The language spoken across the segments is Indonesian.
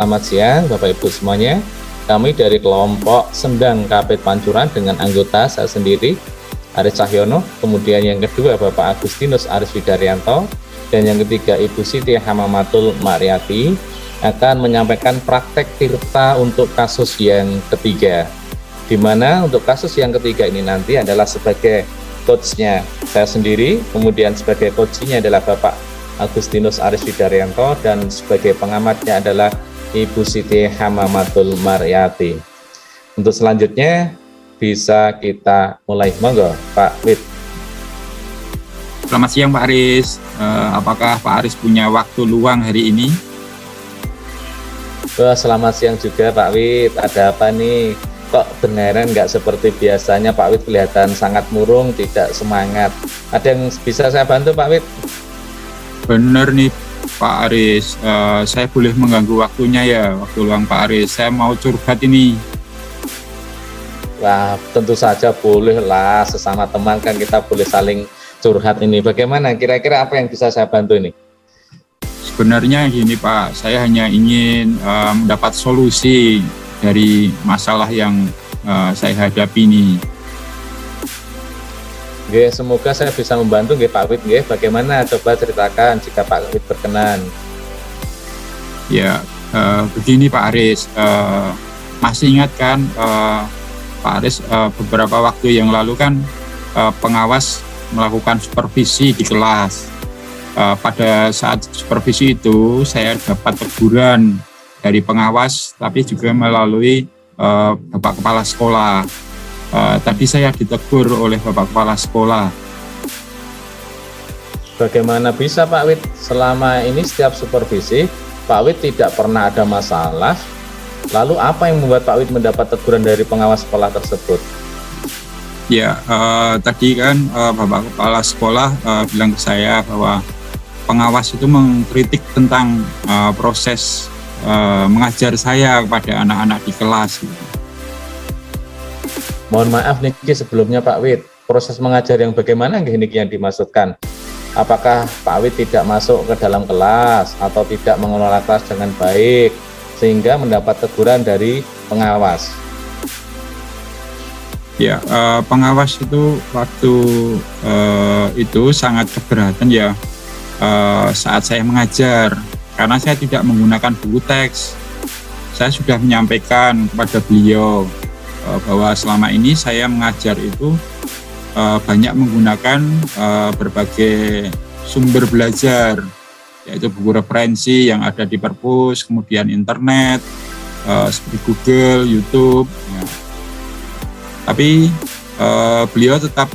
Selamat siang Bapak Ibu semuanya. Kami dari kelompok Sendang Kapit Pancuran dengan anggota saya sendiri, Aris Cahyono, kemudian yang kedua Bapak Agustinus Aris Widaryanto, dan yang ketiga Ibu Siti Hamamatul Mariati akan menyampaikan praktek tirta untuk kasus yang ketiga. Di mana untuk kasus yang ketiga ini nanti adalah sebagai coachnya saya sendiri, kemudian sebagai coachnya adalah Bapak Agustinus Aris Widaryanto, dan sebagai pengamatnya adalah Ibu Siti Hamamatul Mariati. Untuk selanjutnya bisa kita mulai, monggo Pak Wid. Selamat siang Pak Aris. Apakah Pak Aris punya waktu luang hari ini? Selamat siang juga Pak Wid. Ada apa nih? Kok beneran nggak seperti biasanya Pak Wid, kelihatan sangat murung, tidak semangat. Ada yang bisa saya bantu Pak Wid? Bener nih Pak Aris, saya boleh mengganggu waktunya ya, waktu luang Pak Aris. Saya mau curhat ini. Wah, tentu saja boleh lah, sesama teman kan kita boleh saling curhat ini. Bagaimana kira-kira apa yang bisa saya bantu ini? Sebenarnya gini Pak, saya hanya ingin mendapat solusi dari masalah yang saya hadapi ini. Oke, semoga saya bisa membantu Pak Wid. Bagaimana, coba ceritakan jika Pak Wid berkenan. Ya, begini Pak Aris, masih ingat kan Pak Aris, beberapa waktu yang lalu kan pengawas melakukan supervisi di kelas. Pada saat supervisi itu saya dapat teguran dari pengawas, tapi juga melalui Bapak Kepala Sekolah. Tadi saya ditegur oleh Bapak Kepala Sekolah. Bagaimana bisa Pak Wid? Selama ini setiap supervisi Pak Wid tidak pernah ada masalah. Lalu apa yang membuat Pak Wid mendapat teguran dari pengawas sekolah tersebut? Ya, tadi kan Bapak Kepala Sekolah bilang ke saya bahwa pengawas itu mengkritik tentang proses mengajar saya kepada anak-anak di kelas. Mohon maaf nih sebelumnya Pak Wid, proses mengajar yang bagaimana niki yang dimaksudkan? Apakah Pak Wid tidak masuk ke dalam kelas atau tidak mengelola kelas dengan baik sehingga mendapat teguran dari pengawas? Ya, pengawas itu waktu itu sangat keberatan ya saat saya mengajar, karena saya tidak menggunakan buku teks. Saya sudah menyampaikan kepada beliau bahwa selama ini saya mengajar itu banyak menggunakan berbagai sumber belajar, yaitu buku referensi yang ada di perpus, kemudian internet seperti Google, YouTube. Ya. Tapi beliau tetap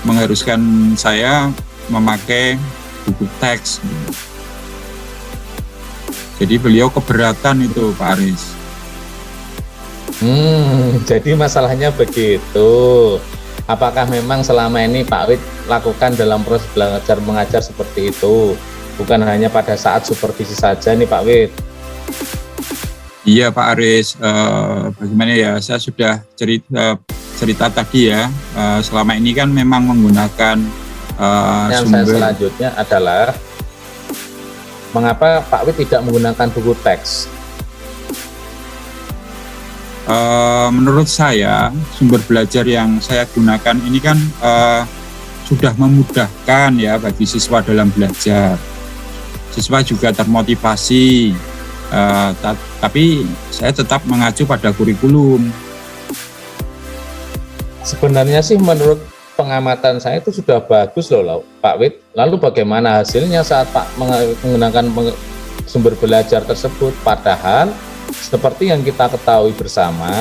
mengharuskan saya memakai buku teks. Jadi beliau keberatan itu Pak Aris. Jadi masalahnya begitu. Apakah memang selama ini Pak Wid lakukan dalam proses belajar mengajar seperti itu? Bukan hanya pada saat supervisi saja nih Pak Wid? Iya Pak Aris, bagaimana ya, saya sudah cerita tadi ya, selama ini kan memang menggunakan yang sumber. Saya selanjutnya adalah mengapa Pak Wid tidak menggunakan buku teks? Menurut saya sumber belajar yang saya gunakan ini kan sudah memudahkan ya bagi siswa dalam belajar. Siswa juga termotivasi, tapi saya tetap mengacu pada kurikulum. Sebenarnya sih menurut pengamatan saya itu sudah bagus loh Pak Wid. Lalu bagaimana hasilnya saat Pak menggunakan sumber belajar tersebut? Padahal seperti yang kita ketahui bersama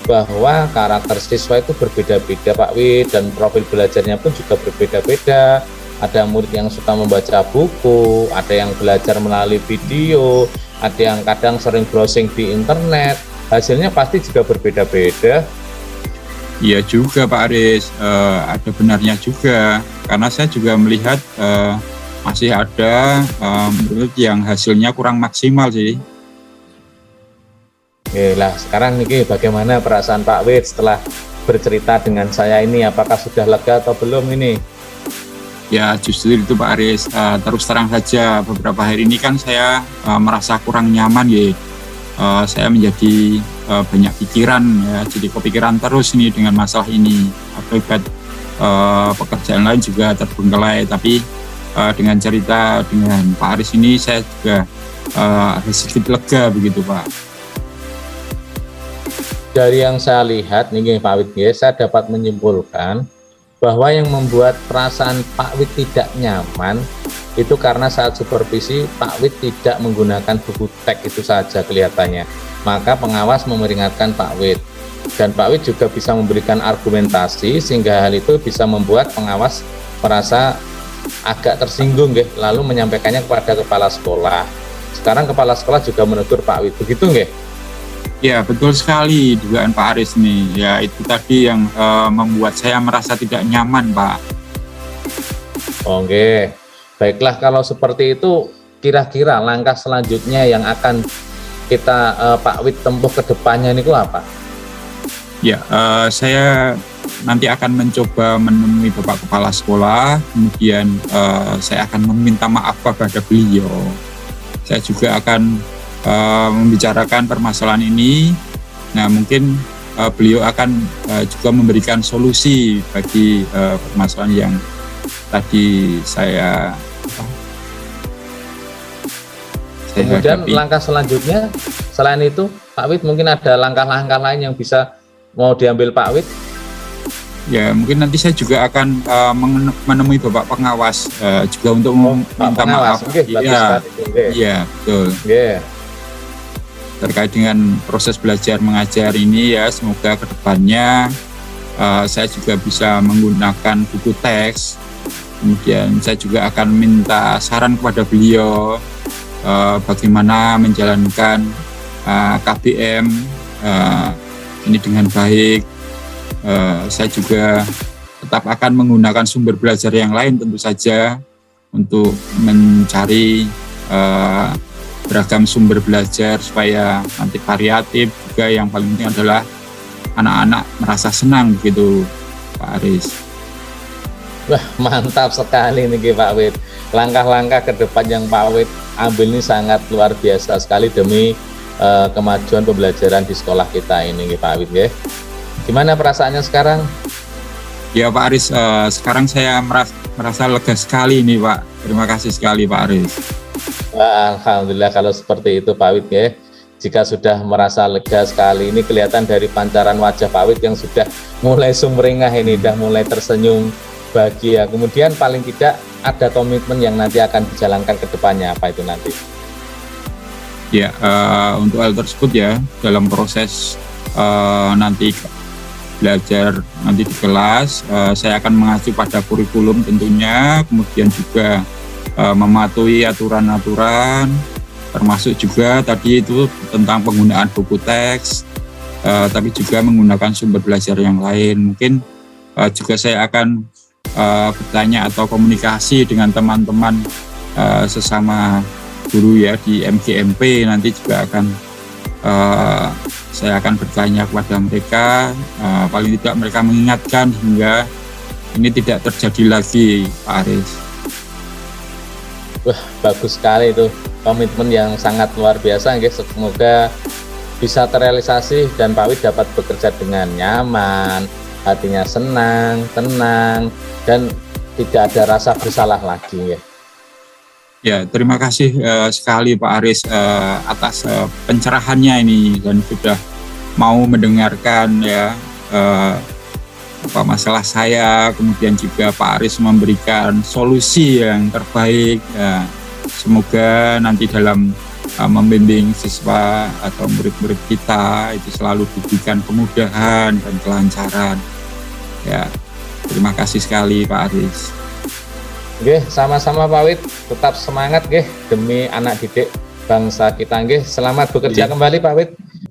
bahwa karakter siswa itu berbeda-beda Pak Wid, dan profil belajarnya pun juga berbeda-beda. Ada murid yang suka membaca buku, ada yang belajar melalui video, ada yang kadang sering browsing di internet. Hasilnya pasti juga berbeda-beda. Iya juga Pak Aris, ada benarnya juga, karena saya juga melihat masih ada murid yang hasilnya kurang maksimal sih. Oke lah, sekarang nih bagaimana perasaan Pak Wid setelah bercerita dengan saya ini? Apakah sudah lega atau belum ini? Ya justru itu Pak Aris, terus terang saja beberapa hari ini kan saya merasa kurang nyaman ya. Saya menjadi banyak pikiran ya, jadi kepikiran terus ini dengan masalah ini. Akibat pekerjaan lain juga terbengkalai, tapi dengan cerita dengan Pak Aris ini saya juga ada sedikit lega begitu Pak. Dari yang saya lihat nih Pak Wid, saya dapat menyimpulkan bahwa yang membuat perasaan Pak Wid tidak nyaman itu karena saat supervisi Pak Wid tidak menggunakan buku teks itu saja kelihatannya. Maka pengawas memeringatkan Pak Wid, dan Pak Wid juga bisa memberikan argumentasi sehingga hal itu bisa membuat pengawas merasa agak tersinggung lalu menyampaikannya kepada kepala sekolah. Sekarang kepala sekolah juga menegur Pak Wid, begitu nggih? Ya betul sekali dugaan Pak Aris nih. Ya itu tadi yang membuat saya merasa tidak nyaman Pak. Oke, baiklah kalau seperti itu kira-kira langkah selanjutnya yang akan kita Pak Wid tempuh ke depannya ini apa? Ya saya nanti akan mencoba menemui Bapak Kepala Sekolah, kemudian saya akan meminta maaf kepada beliau. Saya juga akan membicarakan permasalahan ini. Nah mungkin beliau akan juga memberikan solusi bagi permasalahan yang tadi saya kemudian hadapi. Langkah selanjutnya selain itu Pak Wid mungkin ada langkah-langkah lain yang bisa mau diambil Pak Wid? Ya mungkin nanti saya juga akan menemui Bapak Pengawas juga untuk meminta maaf. Iya betul. Terkait dengan proses belajar mengajar ini ya, semoga kedepannya saya juga bisa menggunakan buku teks. Kemudian saya juga akan minta saran kepada beliau bagaimana menjalankan KBM ini dengan baik. Saya juga tetap akan menggunakan sumber belajar yang lain tentu saja untuk mencari beragam sumber belajar supaya nanti variatif, juga yang paling penting adalah anak-anak merasa senang begitu Pak Aris. Wah mantap sekali nih Pak Wid, langkah-langkah ke depan yang Pak Wid ambil ini sangat luar biasa sekali demi kemajuan pembelajaran di sekolah kita ini Pak Wid ya. Gimana perasaannya sekarang? Ya Pak Aris, sekarang saya merasa lega sekali nih Pak. Terima kasih sekali Pak Aris. Alhamdulillah kalau seperti itu Pak Wid ya. Jika sudah merasa lega sekali, ini kelihatan dari pancaran wajah Pak Wid yang sudah mulai sumringah ini, sudah mulai tersenyum bahagia. Kemudian paling tidak ada komitmen yang nanti akan dijalankan ke depannya, apa itu nanti? Ya untuk hal tersebut ya, dalam proses nanti belajar nanti di kelas, saya akan mengacu pada kurikulum tentunya, kemudian juga mematuhi aturan-aturan, termasuk juga tadi itu tentang penggunaan buku teks, tapi juga menggunakan sumber belajar yang lain. Mungkin juga saya akan bertanya atau komunikasi dengan teman-teman sesama guru ya di MGMP, nanti juga akan saya akan bertanya kepada mereka, paling tidak mereka mengingatkan hingga ini tidak terjadi lagi Pak Aris. Wah bagus sekali itu, komitmen yang sangat luar biasa guys. Semoga bisa terrealisasi dan Pak Wid dapat bekerja dengan nyaman, hatinya senang, tenang, dan tidak ada rasa bersalah lagi ya. Ya terima kasih sekali Pak Aris atas pencerahannya ini, dan sudah mau mendengarkan ya apa masalah saya, kemudian juga Pak Aris memberikan solusi yang terbaik ya. Semoga nanti dalam membimbing siswa atau murid-murid kita itu selalu diberikan kemudahan dan kelancaran ya. Terima kasih sekali Pak Aris. Oke, sama-sama Pak Wid, tetap semangat demi anak didik bangsa kita. Selamat bekerja kembali Pak Wid.